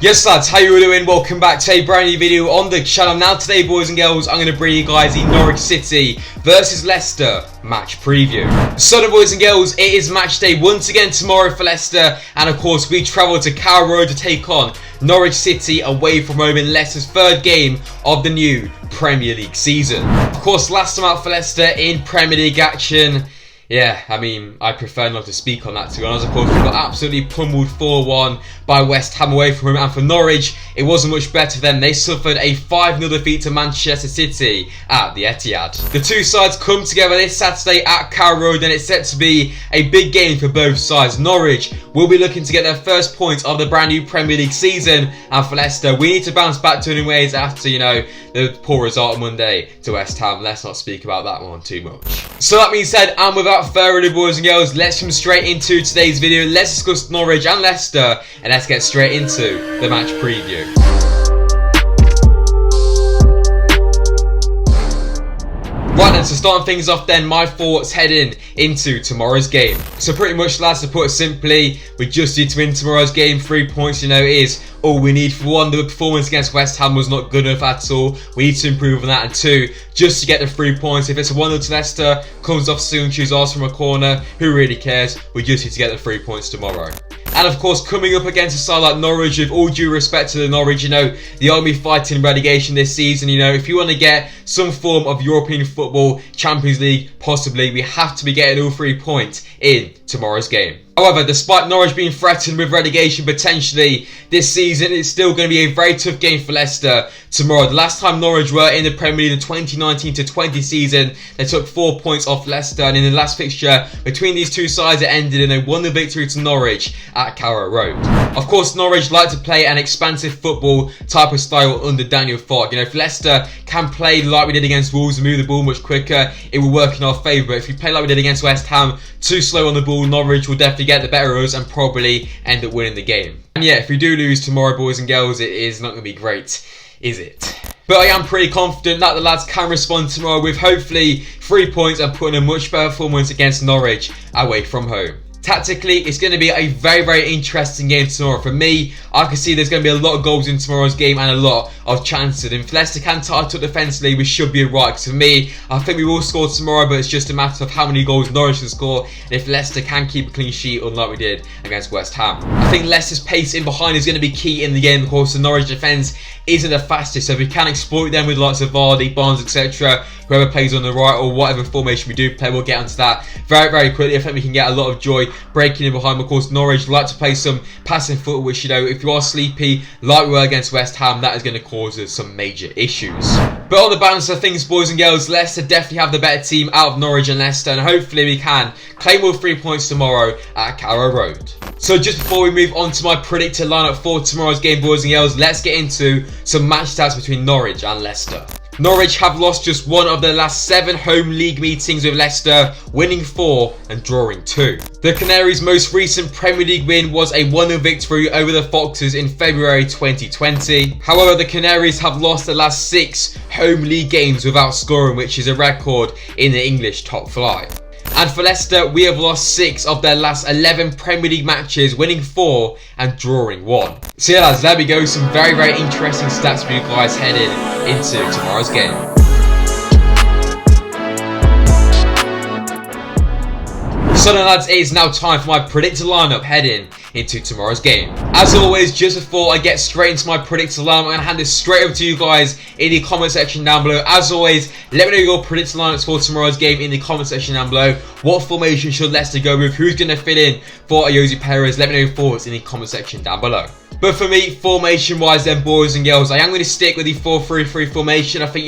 Yes lads, how you all doing? Welcome back to a brand new video on the channel. Now today, boys and girls, I'm going to bring you guys the Norwich City versus Leicester match preview. So then, boys and girls, it is match day once again tomorrow for Leicester, and of course we travel to Carrow Road to take on Norwich City away from home in Leicester's third game of the new Premier League season. Of course, last time out for Leicester in Premier League action. Yeah, I mean, I prefer not to speak on that, to be honest. Of course, we got absolutely pummeled 4-1 by West Ham away from home. And for Norwich, it wasn't much better then. They suffered a 5-0 defeat to Manchester City at the Etihad. The two sides come together this Saturday at Carrow Road, and it's set to be a big game for both sides. Norwich will be looking to get their first points of the brand new Premier League season. And for Leicester, we need to bounce back to winning ways after, the poor result on Monday to West Ham. Let's not speak about that one too much. So that being said, and without further ado, boys and girls, let's come straight into today's video. Let's discuss Norwich and Leicester, and let's get straight into the match preview. Right then, so starting things off then, my thoughts heading into tomorrow's game. So pretty much, lads, to put it simply, we just need to win tomorrow's game. 3 points, is all we need. For one, the performance against West Ham was not good enough at all. We need to improve on that. And two, just to get the 3 points. If it's a 1-0 to Leicester, comes off soon, choose ours from a corner, who really cares? We just need to get the 3 points tomorrow. And of course, coming up against a side like Norwich, with all due respect to the Norwich, they are going to be fighting relegation this season. If you want to get some form of European football, Champions League, possibly, we have to be getting all 3 points in tomorrow's game. However, despite Norwich being threatened with relegation potentially this season, it's still going to be a very tough game for Leicester tomorrow. The last time Norwich were in the Premier League, the 2019-20 season, they took 4 points off Leicester, and in the last fixture between these two sides, it ended in a 1-0 victory to Norwich at Carrow Road. Of course, Norwich like to play an expansive football type of style under Daniel Farke. If Leicester can play like we did against Wolves and move the ball much quicker, it will work in our favour. But if we play like we did against West Ham, too slow on the ball, Norwich will definitely get the better of us and probably end up winning the game. And yeah, if we do lose tomorrow, boys and girls, it is not going to be great, is it? But I am pretty confident that the lads can respond tomorrow with hopefully 3 points and putting a much better performance against Norwich away from home. Tactically, it's going to be a very, very interesting game tomorrow. For me, I can see there's going to be a lot of goals in tomorrow's game and a lot of chances. And if Leicester can tie it up defensively, we should be right. Because for me, I think we will score tomorrow, but it's just a matter of how many goals Norwich can score. And if Leicester can keep a clean sheet, unlike we did against West Ham. I think Leicester's pace in behind is going to be key in the game. Of course, the Norwich defence isn't the fastest, so if we can exploit them with lots of Vardy, Barnes, etc., whoever plays on the right or whatever formation we do play, we'll get onto that very, very quickly. I think we can get a lot of joy breaking in behind. Of course, Norwich like to play some passing football, which, if you are sleepy like we were against West Ham, that is going to cause us some major issues. But on the balance of things, boys and girls, Leicester definitely have the better team out of Norwich and Leicester, and hopefully we can claim all 3 points tomorrow at Carrow Road. So just before we move on to my predicted lineup for tomorrow's game, boys and girls, let's get into some match stats between Norwich and Leicester. Norwich have lost just one of their last 7 home league meetings with Leicester, winning 4 and drawing 2. The Canaries' most recent Premier League win was a 1-0 victory over the Foxes in February 2020. However, the Canaries have lost the last 6 home league games without scoring, which is a record in the English top flight. And for Leicester, we have lost 6 of their last 11 Premier League matches, winning 4 and drawing 1. So yeah, lads, there we go. Some very, very interesting stats for you guys heading into tomorrow's game. So then, lads, it is now time for my predicted lineup heading into tomorrow's game. As always, just before I get straight into my predicted lineup, I'm going to hand this straight over to you guys in the comment section down below. As always, let me know your predicted lineups for tomorrow's game in the comment section down below. What formation should Leicester go with? Who's going to fit in for Ayoze Perez? Let me know your thoughts in the comment section down below. But for me, formation-wise then, boys and girls, I am going to stick with the 4-3-3 formation. I think,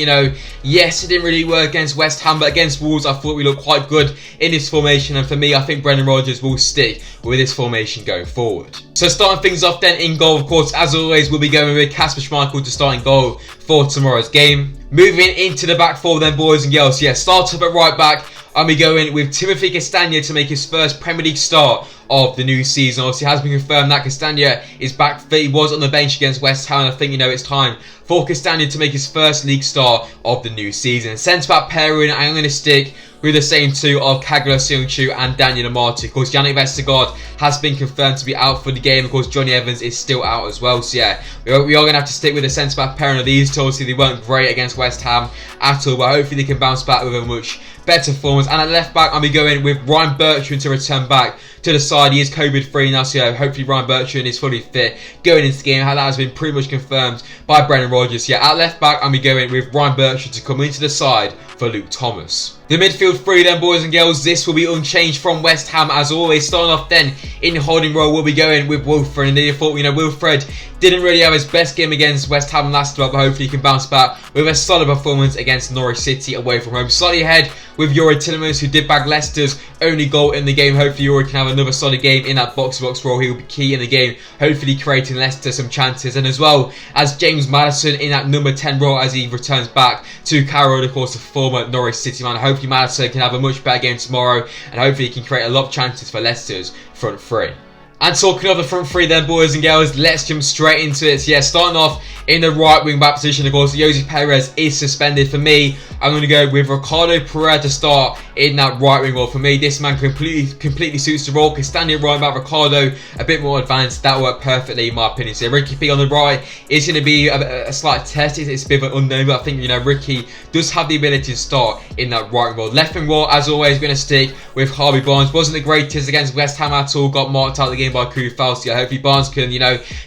yes, it didn't really work against West Ham, but against Wolves, I thought we looked quite good in this formation. And for me, I think Brendan Rodgers will stick with this formation going forward. So starting things off then in goal, of course, as always, we'll be going with Kasper Schmeichel to start in goal for tomorrow's game. Moving into the back four then, boys and girls, start up at right back. I'll be going with Timothy Castagne to make his first Premier League start of the new season. Obviously, it has been confirmed that Castagna is back fit. He was on the bench against West Ham, and I think, it's time for Castagna to make his first league start of the new season. Centre-back pairing, I'm going to stick with the same two of Kagler Seungchu and Daniel Amati. Of course, Yannick Vestergaard has been confirmed to be out for the game. Of course, Johnny Evans is still out as well. So yeah, we are going to have to stick with the centre-back pairing of these two. Obviously, they weren't great against West Ham at all, but hopefully they can bounce back with a much better performance. And at left back, I'll be going with Ryan Bertrand to return back to the side. He is COVID-free now, so yeah, hopefully Ryan Bertrand is fully fit going into the game. That has been pretty much confirmed by Brendan Rodgers. Yeah, at left back, I'll be going with Ryan Bertrand to come into the side for Luke Thomas. The midfield three then, boys and girls, this will be unchanged from West Ham as always. Starting off then in the holding role, we'll be going with Wilfred. And then you thought, Wilfred didn't really have his best game against West Ham last month, but hopefully he can bounce back with a solid performance against Norwich City away from home. Slightly ahead with Yuri Tillemans, who did bag Leicester's only goal in the game. Hopefully Yuri can have another solid game in that box-to-box role. He will be key in the game, hopefully creating Leicester some chances. And as well as James Maddison in that number 10 role as he returns back to Carrow Road, of course, the former Norwich City man. Hopefully Maddison can have a much better game tomorrow, and hopefully he can create a lot of chances for Leicester's front three. And talking of the front three then, boys and girls, let's jump straight into it. So yeah, starting off in the right wing back position, of course, Jose Perez is suspended. For me, I'm going to go with Ricardo Pereira to start in that right wing role. For me, this man completely suits the role. Castagna right back, Ricardo a bit more advanced. That worked perfectly in my opinion. So Ricky P on the right is going to be a slight test. It's a bit of an unknown, but I think, Ricky does have the ability to start in that right wing role. Left wing role, as always, going to stick with Harvey Barnes. Wasn't the greatest against West Ham at all. Got marked out of the game by Kufal. So yeah, hopefully Barnes can,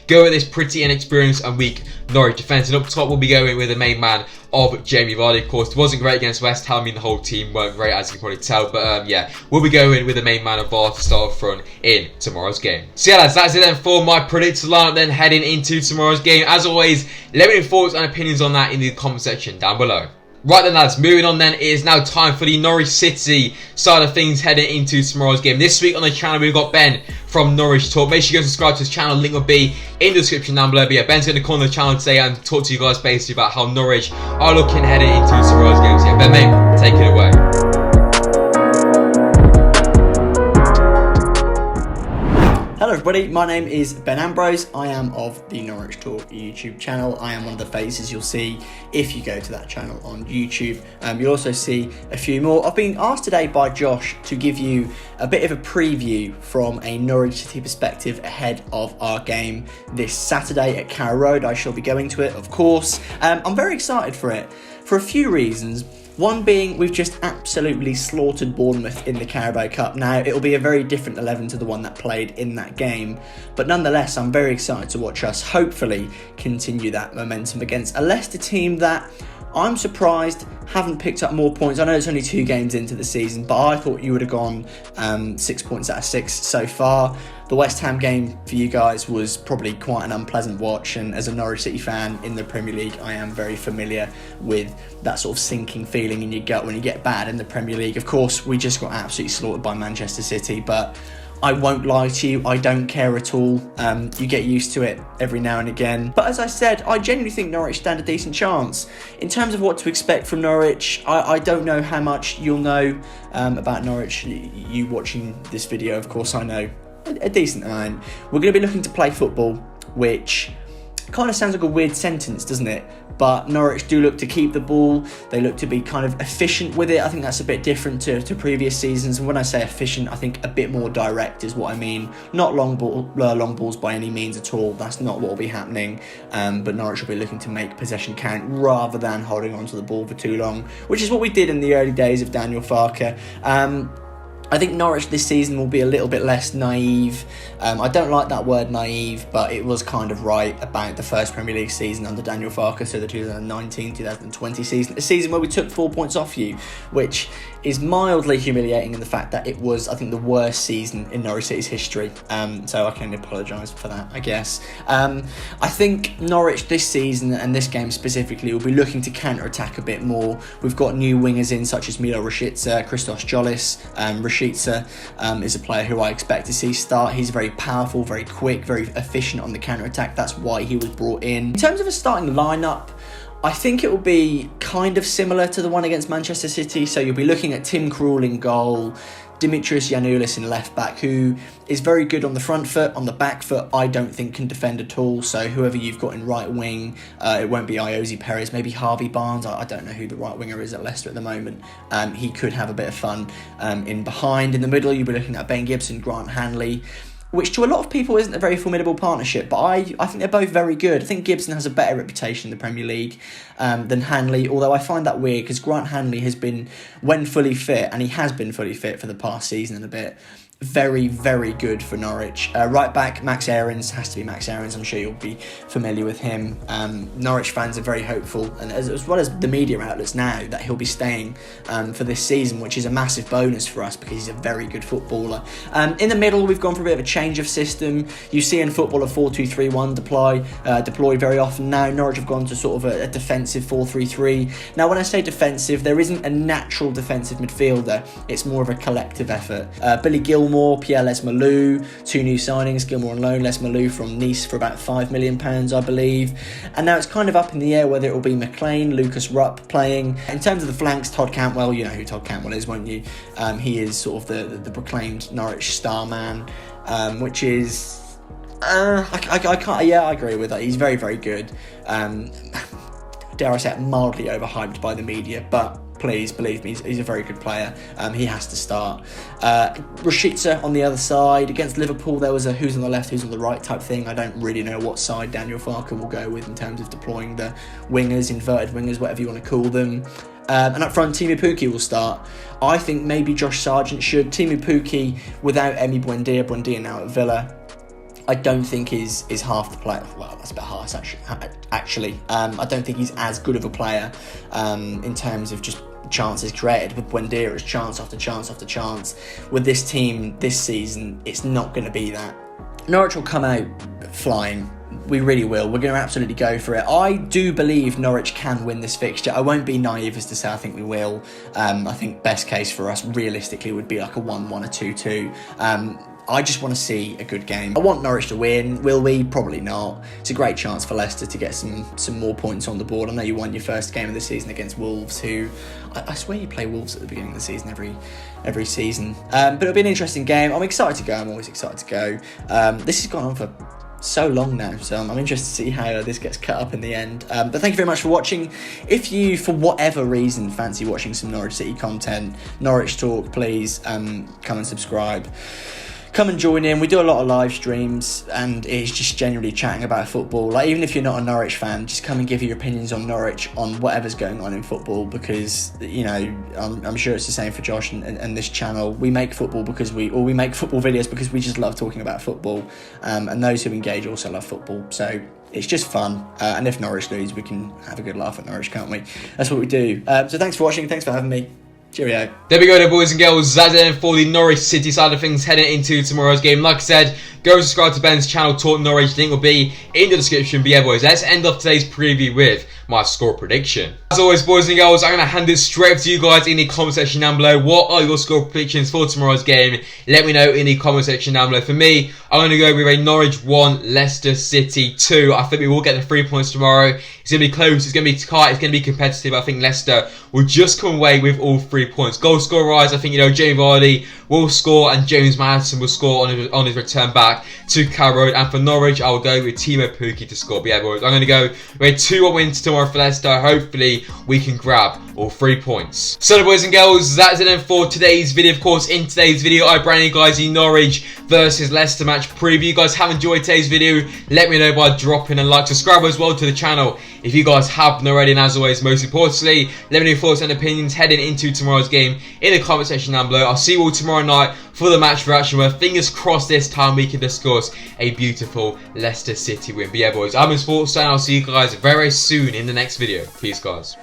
go at this pretty inexperienced and weak Norwich defence. And up top, we'll be going with the main man of Jamie Vardy. Of course, wasn't great against West Ham. The whole team weren't great, as you can probably tell. But yeah, we'll be going with the main man of VAR to start up front in tomorrow's game. So yeah, lads, that's it then for my predicted lineup then heading into tomorrow's game. As always, let me know your thoughts and opinions on that in the comment section down below. Right then, lads, moving on then, it is now time for the Norwich City side of things heading into tomorrow's game. This week on the channel, we've got Ben from Norwich Talk. Make sure you go subscribe to his channel. Link will be in the description down below. But yeah, Ben's going to come on the channel today and talk to you guys basically about how Norwich are looking heading into tomorrow's game. So yeah, Ben, mate, take it away. Hello everybody, my name is Ben Ambrose. I am of the Norwich Talk YouTube channel. I am one of the faces you'll see if you go to that channel on YouTube. You'll also see a few more. I've been asked today by Josh to give you a bit of a preview from a Norwich City perspective ahead of our game this Saturday at Carrow Road. I shall be going to it, of course. I'm very excited for it for a few reasons. One being, we've just absolutely slaughtered Bournemouth in the Carabao Cup. Now, it'll be a very different 11 to the one that played in that game. But nonetheless, I'm very excited to watch us hopefully continue that momentum against a Leicester team that I'm surprised haven't picked up more points. I know it's only 2 games into the season, but I thought you would have gone 6 points out of 6 so far. The West Ham game for you guys was probably quite an unpleasant watch, and as a Norwich City fan in the Premier League, I am very familiar with that sort of sinking feeling in your gut when you get bad in the Premier League. Of course, we just got absolutely slaughtered by Manchester City, but I won't lie to you, I don't care at all. You get used to it every now and again. But as I said, I genuinely think Norwich stand a decent chance. In terms of what to expect from Norwich, I don't know how much you'll know about Norwich. You watching this video, of course, I know a decent amount. We're going to be looking to play football, which kind of sounds like a weird sentence, doesn't it? But Norwich do look to keep the ball. They look to be kind of efficient with it. I think that's a bit different to previous seasons. And when I say efficient, I think a bit more direct is what I mean. Not long balls by any means at all. That's not what will be happening. But Norwich will be looking to make possession count rather than holding on to the ball for too long, which is what we did in the early days of Daniel Farke. I think Norwich this season will be a little bit less naive. I don't like that word naive, but it was kind of right about the first Premier League season under Daniel Farke, so the 2019-2020 season, a season where we took 4 points off you, which is mildly humiliating in the fact that it was, I think, the worst season in Norwich City's history. So I can apologise for that, I guess. I think Norwich this season and this game specifically will be looking to counter-attack a bit more. We've got new wingers in such as Milo Rashica, Christos Jolis. Rashica is a player who I expect to see start. He's very powerful, very quick, very efficient on the counter-attack. That's why he was brought in. In terms of a starting lineup, I think it will be kind of similar to the one against Manchester City. So you'll be looking at Tim Krul in goal, Dimitrios Giannoulis in left back, who is very good on the front foot. On the back foot, I don't think can defend at all. So whoever you've got in right wing, it won't be Iosi Perez, maybe Harvey Barnes. I don't know who the right winger is at Leicester at the moment. He could have a bit of fun in behind. In the middle, you'll be looking at Ben Gibson, Grant Hanley, which to a lot of people isn't a very formidable partnership, but I think they're both very good. I think Gibson has a better reputation in the Premier League than Hanley, although I find that weird because Grant Hanley has been, when fully fit, and he has been fully fit for the past season and a bit, very, very good for Norwich. Right back, Max Aarons, has to be Max Aarons. I'm sure you'll be familiar with him. Norwich fans are very hopeful, and as well as the media outlets now, that he'll be staying for this season, which is a massive bonus for us because he's a very good footballer. In the middle, we've gone for a bit of a change of system. You see in football a 4-2-3-1 deployed very often now. Norwich have gone to sort of a defensive 4-3-3. Now, when I say defensive, there isn't a natural defensive midfielder. It's more of a collective effort. Billy Gilmore, Pierre Lesmalou, 2 new signings, Gilmore on loan, Lesmalou from Nice for about £5 million, I believe. And now it's kind of up in the air whether it will be McLean, Lucas Rupp playing. In terms of the flanks, Todd Cantwell, you know who Todd Cantwell is, won't you? He is sort of the proclaimed Norwich star man, which is... I agree with that. He's very, very good. Dare I say it, mildly overhyped by the media, but please believe me, he's a very good player. He has to start. Rashica on the other side. Against Liverpool, there was a who's on the left, who's on the right type thing. I don't really know what side Daniel Farke will go with in terms of deploying the wingers, inverted wingers, whatever you want to call them. And up front, Timu Pukki will start. I think maybe Josh Sargent should. Timu Pukki without Emi Buendia now at Villa, I don't think is half the player. Well, that's a bit harsh, actually. I don't think he's as good of a player in terms of just chances created. With Buendia, it's chance after chance after chance. With this team this season, it's not going to be that. Norwich will come out flying. We really will. We're going to absolutely go for it. I do believe Norwich can win this fixture. I won't be naive as to say I think we will. I think best case for us realistically would be like a 1-1, a 2-2. I just want to see a good game. I want Norwich to win. Will we? Probably not. It's a great chance for Leicester to get some more points on the board. I know you won your first game of the season against Wolves, who I swear you play Wolves at the beginning of the season every season. But it'll be an interesting game. I'm excited to go. I'm always excited to go. This has gone on for so long now, so I'm interested to see how this gets cut up in the end. But thank you very much for watching. If you, for whatever reason, fancy watching some Norwich City content, Norwich Talk, please come and subscribe. Come and join in. We do a lot of live streams, and it's just generally chatting about football. Like, even if you're not a Norwich fan, just come and give your opinions on Norwich, on whatever's going on in football, because, you know, I'm sure it's the same for Josh and this channel. We make football we make football videos because we just love talking about football, and those who engage also love football. So it's just fun, and if Norwich lose, we can have a good laugh at Norwich, can't we? That's what we do. So thanks for watching. Thanks for having me. Cheerio. There we go there, boys and girls. That's it for the Norwich City side of things heading into tomorrow's game. Like I said, go subscribe to Ben's channel, Talk Norwich. Link will be in the description. But yeah, boys, let's end off today's preview with my score prediction. As always, boys and girls, I'm going to hand it straight to you guys in the comment section down below. What are your score predictions for tomorrow's game? Let me know in the comment section down below. For me, I'm going to go with a Norwich 1, Leicester City 2. I think we will get the 3 points tomorrow. It's going to be close, it's going to be tight, it's going to be competitive. I think Leicester will just come away with all 3 points. Goal scorer-wise, I think, you know, Jamie Vardy will score and James Maddison will score on his return back to Carrow Road. And for Norwich, I will go with Timu Pukki to score. But yeah, boys, I'm going to go with a 2-1 win tomorrow for Leicester. Hopefully, we can grab all 3 points. So, boys and girls, that's it then for today's video. Of course, in today's video, I brought you guys the Norwich versus Leicester match preview. You guys have enjoyed today's video, let me know by dropping a like. Subscribe as well to the channel if you guys haven't already. And as always, most importantly, let me know your thoughts and opinions heading into tomorrow's game in the comment section down below. I'll see you all tomorrow night for the match reaction, where fingers crossed this time we can discuss a beautiful Leicester City win. But yeah, boys, I'm in SPORTSA, and I'll see you guys very soon in the next video. Peace, guys.